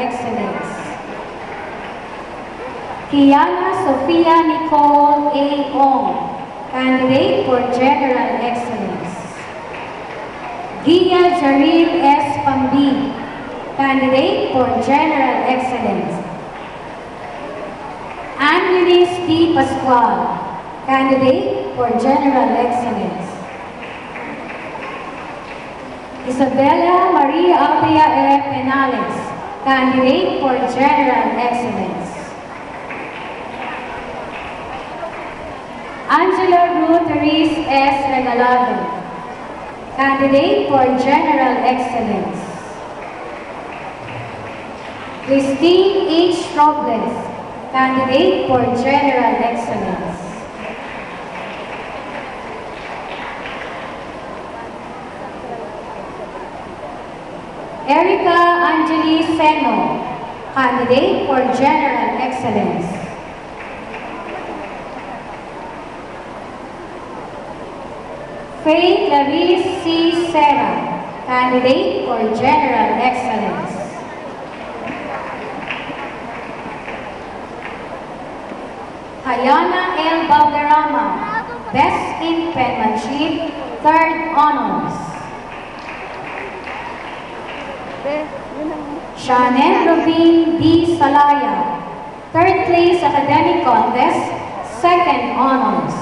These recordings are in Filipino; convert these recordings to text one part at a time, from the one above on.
Excellence. Kiana Sofia Nicole A. Ong, candidate for General Excellence. Gia Jaril S. Pambi, candidate for General Excellence. Angelis D. Pascual, candidate for General Excellence. Isabella Maria Altea E. Penales, candidate for General Excellence. Angela Ruth Therese S. Regalado, candidate for General Excellence. Christine H. Robles, candidate for General Excellence. Erica Angeli Seno, candidate for General Excellence. Faith Lavis C. Serra, candidate for General Excellence. Hayana L. Balderrama, Best in Penmanship, 3rd Honors. Shannon Robin D. Salaya, 3rd Place Academic Contest, 2nd Honors.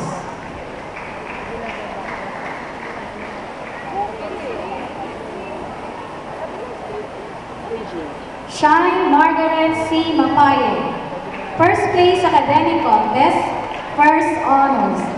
Shine Margaret C. Mapaye, 1st Place Academic Contest, 1st Honors.